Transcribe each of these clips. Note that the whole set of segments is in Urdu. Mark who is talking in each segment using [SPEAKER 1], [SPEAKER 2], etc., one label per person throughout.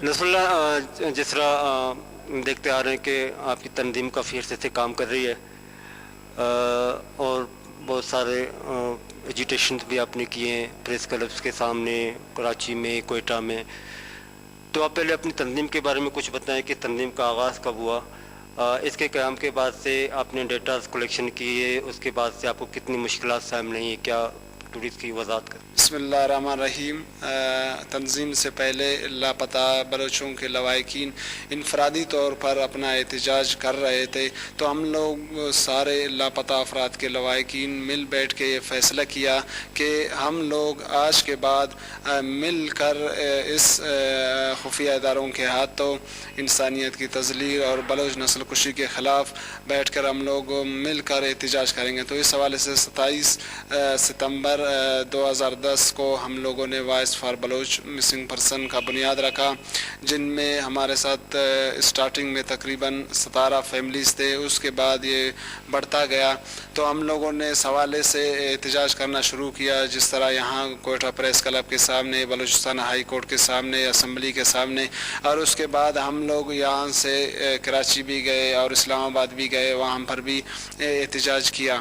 [SPEAKER 1] نصر اللہ، جس طرح دیکھتے آ رہے ہیں کہ آپ کی تنظیم کافی عرصے سے کام کر رہی ہے اور بہت سارے ایجیٹیشنز بھی آپ نے کیے ہیں پریس کلبس کے سامنے، کراچی میں، کوئٹہ میں. تو آپ پہلے اپنی تنظیم کے بارے میں کچھ بتائیں کہ تنظیم کا آغاز کب ہوا، اس کے قیام کے بعد سے آپ نے ڈیٹاز کلیکشن کیے، اس کے بعد سے آپ کو کتنی مشکلات سامنے آئیں، کیا تھوڑی اس کی وضاحت کریں.
[SPEAKER 2] بسم اللہ الرحمن الرحیم. تنظیم سے پہلے لاپتہ بلوچوں کے لواحقین انفرادی طور پر اپنا احتجاج کر رہے تھے، تو ہم لوگ سارے لاپتہ افراد کے لواحقین مل بیٹھ کے یہ فیصلہ کیا کہ ہم لوگ آج کے بعد مل کر اس خفیہ اداروں کے ہاتھوں انسانیت کی تذلیل اور بلوچ نسل کشی کے خلاف بیٹھ کر ہم لوگ مل کر احتجاج کریں گے. تو اس حوالے سے 27 ستمبر 2010 کو ہم لوگوں نے voice for Baloch missing person کا بنیاد رکھا، جن میں ہمارے ساتھ اسٹارٹنگ میں تقریباً 17 فیملیز تھے. اس کے بعد یہ بڑھتا گیا، تو ہم لوگوں نے اس حوالے سے احتجاج کرنا شروع کیا، جس طرح یہاں کوئٹہ پریس کلب کے سامنے، بلوچستان ہائی کورٹ کے سامنے، اسمبلی کے سامنے، اور اس کے بعد ہم لوگ یہاں سے کراچی بھی گئے اور اسلام آباد بھی گئے، وہاں پر بھی احتجاج کیا.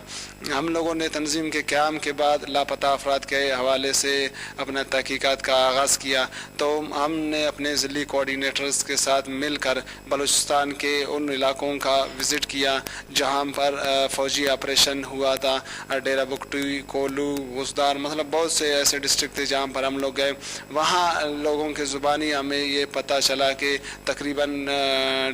[SPEAKER 2] ہم لوگوں نے تنظیم کے قیام کے بعد لاپتہ افراد کے حوالے سے اپنا تحقیقات کا آغاز کیا. تو ہم نے اپنے ضلعی کوآرڈینیٹرز کے ساتھ مل کر بلوچستان کے ان علاقوں کا وزٹ کیا جہاں پر فوجی آپریشن ہوا تھا. ڈیرہ بگٹی، کولو، غزدار، مطلب بہت سے ایسے ڈسٹرکٹ تھے جہاں پر ہم لوگ گئے. وہاں لوگوں کے زبانی ہمیں یہ پتہ چلا کہ تقریباً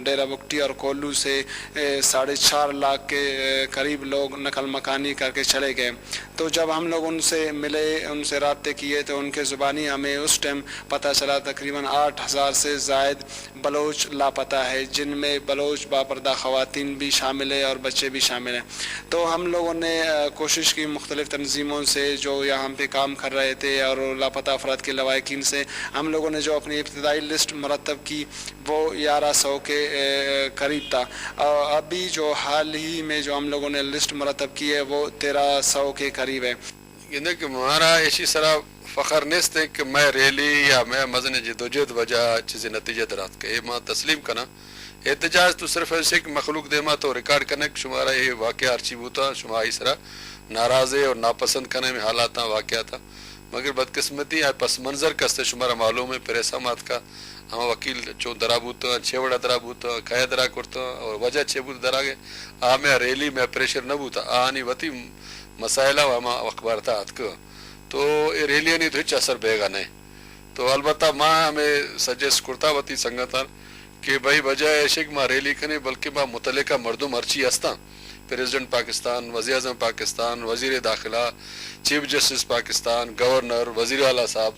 [SPEAKER 2] ڈیرہ بگٹی اور کولو سے 4.5 لاکھ کے قریب لوگ نقل مکانی کر کے چلے گئے. تو جب ہم لوگ ان سے ملے، ان سے رابطے کیے، تو ان کے زبانی ہمیں اس ٹائم پتہ چلا تقریباً 8,000 سے زائد بلوچ لاپتہ ہے، جن میں بلوچ باپردہ خواتین بھی شامل ہیں اور بچے بھی شامل ہیں. تو ہم لوگوں نے کوشش کی مختلف تنظیموں سے جو یہاں پہ کام کر رہے تھے اور لاپتہ افراد کے لواحقین سے، ہم لوگوں نے جو اپنی ابتدائی لسٹ مرتب کی وہ 1100 کے قریب تھا. ابھی جو حال ہی میں جو ہم لوگوں نے لسٹ مرتب کی ہے وہ 1300 کے قریب ہے.
[SPEAKER 3] کہ ہمارا ایسی طرح فخر نیست ہے کہ میں ریلی یا میں مزن جدوجہد وجہ چیزیں نتیجہ درات کے ماں تسلیم کرنا. احتجاج تو صرف ایسے کہ مخلوق دے ماں تو ریکارڈ کرنے کہ شمارا یہ واقعہ ارچیو ہوتا، شما اس طرح ناراضے اور ناپسند کرنے میں حالات واقعہ تھا. مگر بدقسمتی پس منظر کستے شمارا معلوم ہے پریسامات کا ہم وکیل چون درا بوتا، چھوڑا درا بوتا، کھایا درا کرتا اور وجہ چھ بوتا درا گئے. میں ریلی میں پریشر نہ بوتا آنی وتی مسائلہ ہما اخبار تھا کو تو یہ ریلی نہیں تو ہچ اثر بے گا نہیں. تو البتہ ماں ہمیں سجیسٹ کرتا وتی سنگتان کہ بھائی بجائے ایسے کہ ماں ریلی کرنے بلکہ ماں متعلقہ مردم ارچی ہستا، پریزیڈنٹ پاکستان، وزیر اعظم پاکستان، وزیر داخلہ، چیف جسٹس پاکستان، گورنر، وزیر اعلیٰ صاحب،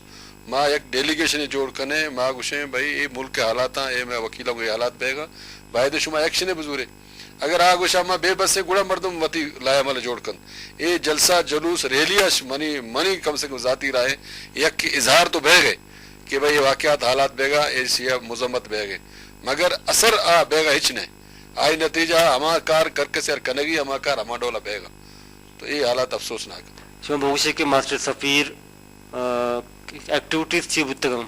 [SPEAKER 3] ماں ایک ڈیلیگیشن جوڑ کرنے ماں گوشیں بھائی یہ ملک کے حالات ہیں، یہ میں وکیلوں کے حالات بے گا باید شما ایکشن بزورے. اگر آگوشا ماں بے بس سے گوڑا مردم وتی لایا مل جوڑ کن یہ جلسہ جلوس ریلیاش منی کم سے کم ذاتی رائے یک اظہار تو بہ گئے کہ بھائی یہ واقعات حالات بے گا ایسی مذمت بہ گئے، مگر اثر بے گا ہچ نہیں آئی نتیجہ ہما کار کر کے سیر کنگی ہما کار ہما ڈولا بے گا. تو یہ حالات افسوسناک.
[SPEAKER 1] شما بوشے کے ماسٹر سفیر ایکٹیویٹیز چی بتگم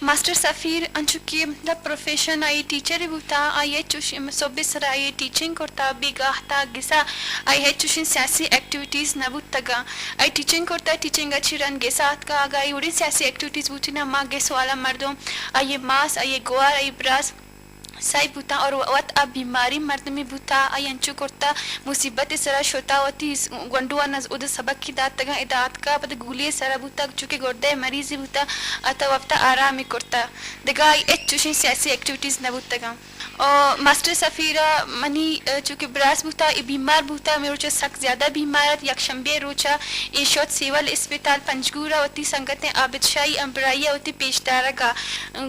[SPEAKER 4] ماسٹر سفیر انچوکی مطلب پروفیشن آئی ٹیچر بوتا آئی چوشن صوبے سر آئی ٹیچنگ کرتا بیگاہتا گسا آئی ہے چوشن سیاسی ایکٹیویٹیز نہ بوتگا آئی ٹیچنگ کرتا ٹیچنگ اچھی رن گسات کا آگا آئی اڑی سیاسی ایکٹیویٹیز بوتی نا ماں گے سوالا مردم آئی ماس آئی گوار آئی براز سائی بوتا اور وقت اب بیماری مرد میں بوتا آئی انچو کرتا مصیبت سرا شوتا ہوتی گنڈوا نز اد سبق کی دات تگا ادات کا پتہ گولی سرا بوتا چونکہ گردے مریضی بوتا اتا وفتا آرامی کرتا دگا آئی ایچ چوشن سیاسی ایکٹیویٹیز نہ بوتا. اور ماسٹر سفیرہ منی چونکہ براس بوتا بیمار بوتا میں روچا سخت زیادہ بیمارت یک شنبے روچا یہ شوت سیول اسپتال پنجگورا ہوتی سنگتیں عابد شاہی امبرائیہ ہوتی پیشدارہ کا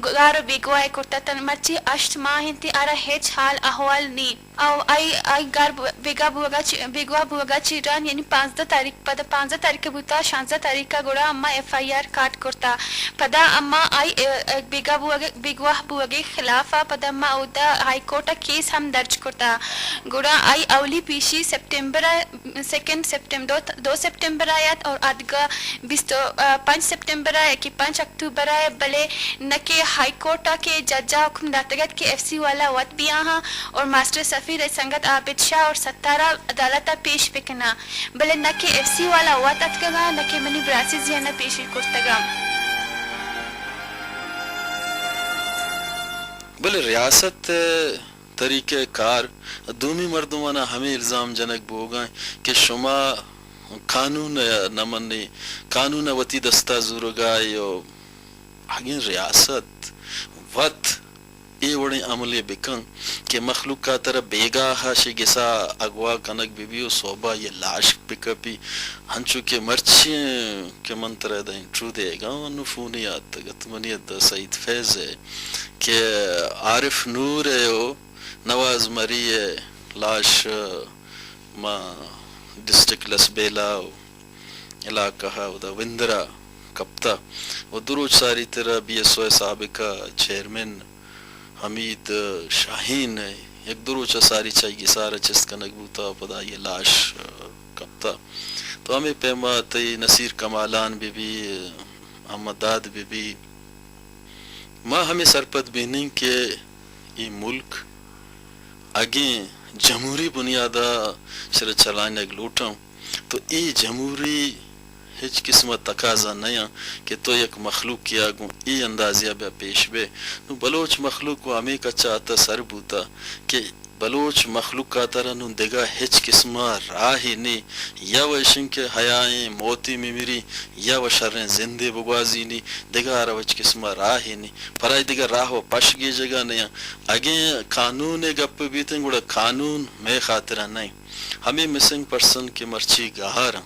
[SPEAKER 4] گارو بیگواہ کرتا تن مرچی اشت ماہ انتی آرہ ہیچ حال احوال نہیں او ای گار بیگوا بوگا چیران یعنی 15 تاریخ پدا 15 تاریخ بوتا 16 تاریخ کا گوڑا اما ایف آئی آر کاٹ کرتا پدا اما آئی بیگوا بوگے خلاف پدا اما اودا ہائی کورٹ کیس ہم درج کرتا گوڑا آئی اولی پیشی سپٹمبر 2 سپٹمبر 2 سپٹمبر آیات اور ادگا 5 سپٹمبر آیا کہ 5 اکتوبر آیا بلے نکے ہائی کورٹ کے ججا حکم داتگت کے ایف سی والا وط بھی آہاں اور ماسٹر سفیر سنگت عابد شاہ اور ستارہ عدالتہ پیش بکنا بلے نکے ایف سی والا وط اتگا نکے منی براسی زیانہ پیشی کرتگا.
[SPEAKER 5] بلے ریاست طریقہ کار دومی مردمانہ ہمیں الزام جنک بوگائیں کہ شما قانون نمانی قانون وتی دستا زورگائی اگین ریاست وط ای وڑی عملی بکن کہ مخلوقات طرح بیگاہ شگسا اگوا کنک بی بیو صوبہ یہ لاش بکپی ہنچو کہ مرچی کے منترہ دا انٹرو دے گا نفونیات گتمنیت دا سعید فیض ہے کہ عارف نور ہے نواز مری ہے لاش ما ڈسٹرک لسبیلا علاقہ دا وندرا کپتا و دروج ساری طرح بی ایس او سابقہ چیئرمین حمید شاہین ہے ایک دروچہ ساری چاہیے سارا چست کا نگبوتا پدا یہ لاش کپتا تو ہمیں پیما تی نصیر کمالان بی محمد داد بی ماں ہمیں سرپت بینیں کہ یہ ملک آگیں جمہوری بنیادہ شرع چلانے لوٹاں تو ای جمہوری ہیچ قسمت تقاضا نہیں کہ تو یک مخلوق کیا گوں ای اندازیہ بے پیش بے نو بلوچ مخلوق کو ہمیں کا چاہتا سر بوتا کہ بلوچ مخلوق کا طرح نو دگا ہیچ قسمہ راہی نہیں یا وہ اشن کے حیائیں موتی میری یا وہ شریں زندے بگوازی نہیں دگا روچ قسمہ راہی نہیں پرائی دگا راہ و پشگی جگہ نہیں اگیں قانون گپ بیتیں گوڑا قانون میں خاطرہ نہیں ہمیں مسنگ پرسن کے مرچی گہاراں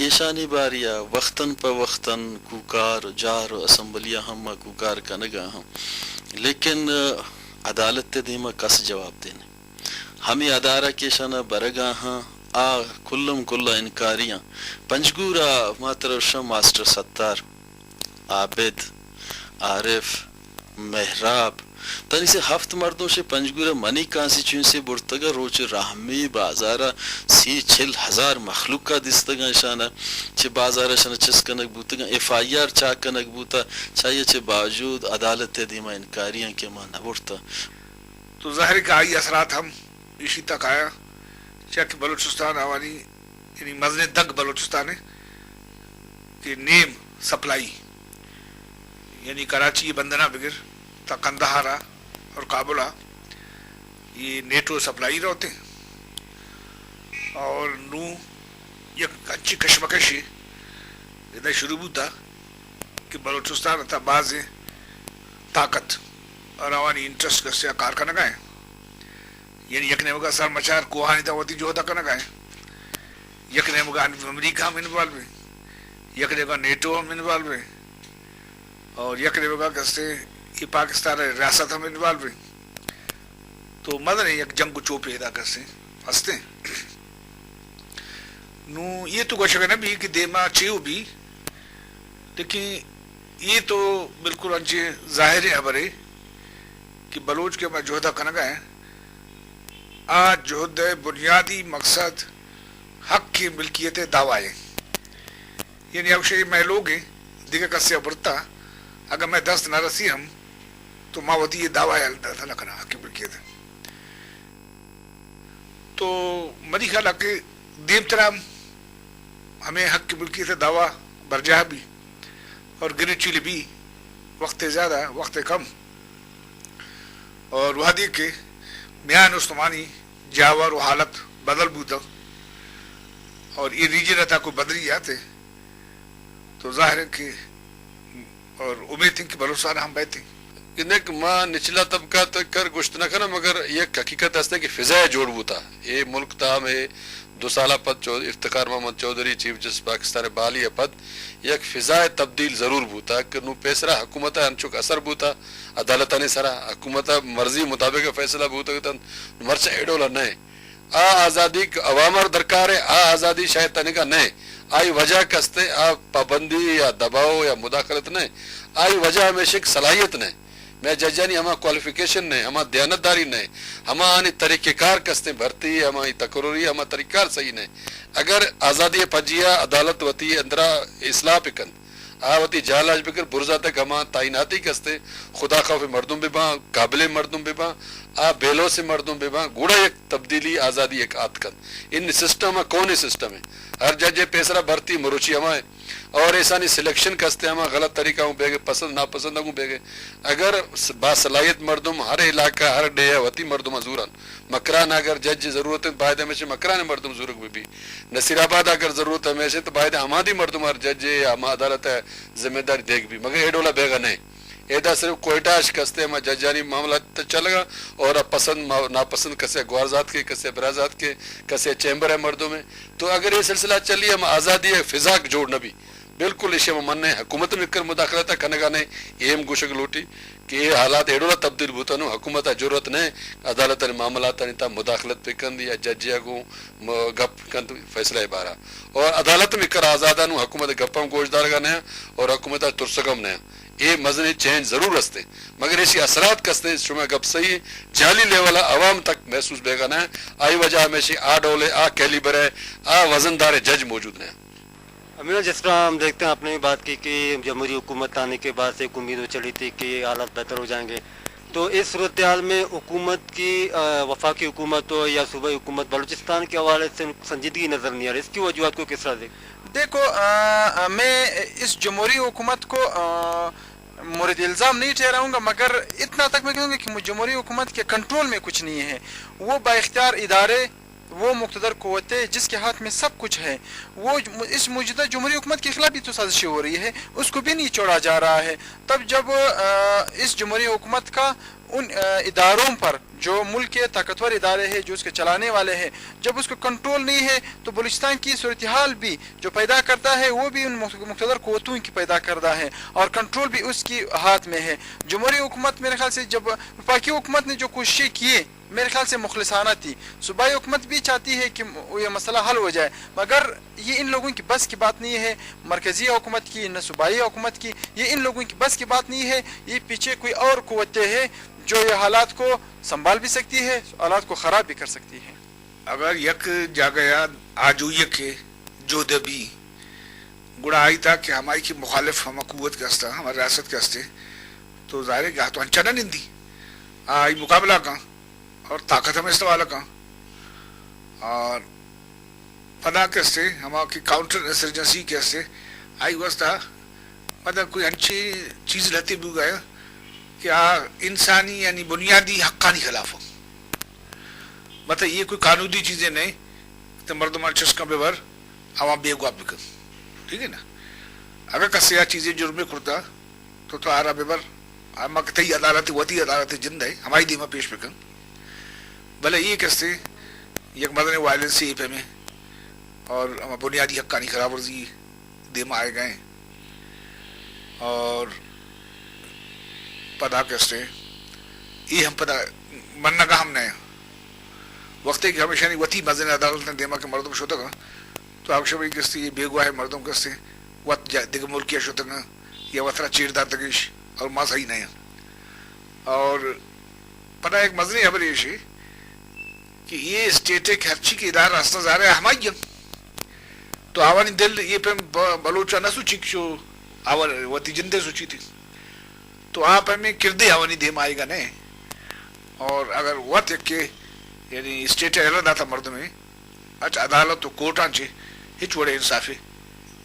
[SPEAKER 5] ایشانی باریا وقتاً پا وقتاً کوکار جار و اسمبلیہ ہم کوکار کا نگا ہم لیکن عدالت دیما کس جواب دینے ہمیں ادارہ کیشانہ برگا ہاں کلم کلہ انکاریاں پنجگورا ماترشا ماسٹر ستار عابد عارف محراب تنی سے ہفت مردوں سے پنجگورا منی کانسی چون سے برتگا روچ رحمی بازارہ 30,000 مخلوق کا دستگا شانہ چھے بازارہ شانہ چس کنک بوتگا ایف آئی آر چاک کنک بوتا چاہیے چھے باوجود عدالت دیما انکاریاں کے ماں نبورتا.
[SPEAKER 6] تو ظاہر کا آئی اثرات ہم اسی تک آیا چاکہ بلوچستان آوانی یعنی مزن دگ بلوچستان ہے کہ نیم سپلائی یعنی کراچی بندنا بگر تا قندہارا اور کابلہ یہ نیٹو سپلائی رہتے ہیں اور نو یک اچھی کشمکشی ادھا شروع ہوتا کہ بلوچستان تا بعض طاقت اور آوانی انٹرسٹ کرسے کار کا نگائیں یعنی یک نے مگا سر مچار کوہانی تا ہوتی جو ہوتا کا نگائیں یک نے مگا امریکہ ہم انوالو ہیں یک نے مگا نیٹو ہم انوالو ہیں اور یک نے مگا کسے یہ پاکستان ریاست ہم انوالو ہیں تو مدن یک جنگ کو چوپے ادا کرسے ہستے نو یہ تو گوشہ گنا بھی کہ دیما چیو بھی لیکن یہ تو بالکل انچے ظاہر ہے کہ بلوچ کے میں جوہدہ کنگا ہے آج جوہد بنیادی مقصد حق کی ملکیت دعوائے یعنی اب شئی میں لوگ ہیں دیکھا کسے ابرتا اگر میں دست نہ رسی ہم تو ماوتی یہ دعوائے تھا نہ کرنا حق کی ملکیت تو مری خیال ہے کہ دیم ترام ہمیں حق کی ملکیت دعویٰ برجاہ بھی اور گرے چیل بھی وقت زیادہ وقت کم اور وحدی کے میان عثمانی جاور و حالت بدل بوتا اور یہ ریجن تھا کوئی بدری آتے تو ظاہر ہے کہ اور امید تھی کہ بلوچستان ہم بیٹھیں
[SPEAKER 3] انک ماں نچلا طبقہ تک کر گشت نہ کرنا مگر یہ حقیقت ہے کہ فضائے جوڑ بوتا یہ ملک تا میں دو سالہ پد افتخار محمد چودھری چیف جسٹس پاکستان بحالی پد یک فضائے تبدیل ضرور بوتا کہ نو پیسرا حکومت انچوک اثر بوتا عدالت نے سرا حکومت مرضی مطابق فیصلہ بوتا کہ مرچہ ایڈولا نئے آ آزادی عوامر درکار ہے آ آزادی شاید تنے کا نئے آئی وجہ کستے آ پابندی یا دباؤ یا مداخلت نئے آئی وجہ ہمیشہ ایک صلاحیت نئے میں ججانی ہما کوالیفیکیشن نہیں ہما دیانتداری نہیں ہما آنی طریقہ کار کستے بھرتی ہما تقرری ہما طریقہ کار صحیح نہیں اگر آزادی پجیا عدالت وتی اندرا اصلاح پکن آوتی جالاج بکر برزا تک ہما تعیناتی کستے خدا خوف مردم ببا قابل مردم ببا آ بیلو سے مردم ببا گوڑا یک تبدیلی آزادی ایک آت کن ان سسٹم کون سسٹم ہے ہر جج پیسرا بھرتی مروچی ہما ہے اور ایسانی سلیکشن کستے ہما غلط طریقہ ہوں بیگے پسند ناپسند ہوں بیگے اگر باصلاحیت مردم ہر علاقہ ہر ڈے وتی مردم ضرورن مکران اگر جج ضرورت ہے باید ہمیشہ مکران مردم ضرورت بھی نصیر آباد اگر ضرورت ہے ہمیشہ تو باید ہمادی مردم ہر جج یا ہما عدالت ہے ذمہ داری دیکھ بھی مگر ایڈولا بیگا نہیں ایدا صرف کوئٹہ کستے ہما ججانی معاملات چل گا اور اب پسند ناپسند کسے گوارزات کے کسے برازات کے کسے چیمبر ہے مردوں میں تو اگر یہ سلسلہ چلی ہم آزادی ہے فضا جوڑنا بھی بالکل اسے من حکومت میں کر مداخلت ہے کنگا نہیں ایم گوشک لوٹی کہ یہ حالات ایڈولا تبدیل بوتا نو حکومت ضرورت نہیں عدالت معاملات نہیں تا مداخلت پہ کند یا ججیا کو گپ کند فیصلہ بارہ اور عدالت میں کر آزادہ نو حکومت گپم گوشدار کا نہیں اور حکومت ترسگم نہیں یہ مزنی چینج ضرور رستے مگر ایسی اثرات کستے شما گپ صحیح جعلی لیولا عوام تک محسوس بیگا نہیں آئی وجہ ہمیشہ آ ڈولے آ کیلیبر ہے آ وزندار جج موجود نہیں
[SPEAKER 1] امینہ جس طرح ہم دیکھتے ہیں آپ نے بھی بات کی کہ جمہوری حکومت آنے کے بعد سے ایک امید ہو چلی تھی کہ حالات بہتر ہو جائیں گے تو اس صورتحال میں حکومت کی وفاقی حکومت ہو یا صوبائی حکومت بلوچستان کے حوالے سے سنجیدگی نظر نہیں آ رہی اس کی وجوہات کو کس طرح
[SPEAKER 7] دیکھو میں اس جمہوری حکومت کو مورد الزام نہیں ٹھہراؤں گا مگر اتنا تک میں کہوں گا کہ جمہوری حکومت کے کنٹرول میں کچھ نہیں ہے وہ با اختیار ادارے وہ مقتدر قوتیں جس کے ہاتھ میں سب کچھ ہے وہ اس موجودہ جمہوری حکومت کے خلاف بھی تو سازشیں ہو رہی ہے اس کو بھی نہیں چھوڑا جا رہا ہے تب جب اس جمہوری حکومت کا ان اداروں پر جو ملک کے طاقتور ادارے ہیں جو اس کے چلانے والے ہیں جب اس کو کنٹرول نہیں ہے تو بلوچستان کی صورتحال بھی جو پیدا کرتا ہے وہ بھی ان مقتدر قوتوں کی پیدا کرتا ہے اور کنٹرول بھی اس کی ہاتھ میں ہے جمہوری حکومت میرے خیال سے جب وفاقی حکومت نے جو کوششیں کیے میرے خیال سے مخلصانہ تھی صوبائی حکومت بھی چاہتی ہے کہ یہ مسئلہ حل ہو جائے مگر یہ ان لوگوں کی بس کی بات نہیں ہے مرکزی حکومت کی نہ صوبائی حکومت کی یہ ان لوگوں کی بس کی بات نہیں ہے یہ پیچھے کوئی اور قوتیں ہیں جو یہ حالات کو سنبھال بھی سکتی ہے حالات کو خراب بھی کر سکتی ہے
[SPEAKER 6] اگر یک جاگیا آجو یک جو دبی گڑا آئی تھا کہ ہماری کی مخالف ہم قوت کے ہستا ہماری ریاست کے ہستے تو ظاہر ہے کہ تو انچنا نندی آئی مقابلہ کا اور طاقت ہمیں استعمال کا اور پدا کے ہستے ہمارا کی کاؤنٹر انسرجنسی کے ہستے آئی وستا مطلب کوئی انچی چیز رہتی بھی گیا کہ انسانی یعنی بنیادی حقانی خلاف ہو مطلب یہ کوئی قانونی چیزیں نہیں تو مردمان چسکا بے بھر عوام بے گواب بکن ٹھیک ہے نا اگر کسی چیزیں جرمیں کرتا تو آرہ بے بھر ہم کئی عدالتی وطی عدالتی جند ہے ہماری دیمہ پیش بکن بھلے یہ کستے یک مدن وائلنسی ایپ میں اور بنیادی حقانی خراب ورزی دیمہ آئے گئے اور پدا کستے یہ ہم پدا مننا کا ہم نے وقت کہ ہمیشہ نہیں وطی مزن عدالت نے دیما کے مردم شوتا گا تو آپ شبہی کستے یہ بے گواہ مردم کستے وط دیکھ ملکیہ شوتا گا یا وطرہ چیردار تکیش اور ماں صحیح نہیں اور پدا ایک مزنی خبر یہ شی کہ یہ اسٹیٹک ہرچی کی ادارہ راستہ زارہ ہے ہمائی تو آوانی دل یہ پہ بلوچہ نہ سوچی کشو آوانی وطی جندے سوچی تھی تو آپ ہمیں کردے آوانی دیم آئے گا نہیں اور اگر وقت ایک کے یعنی اسٹیٹ اعلان تھا مرد میں اچھا عدالت تو کوٹاں چھے ہچ وڑے انصافی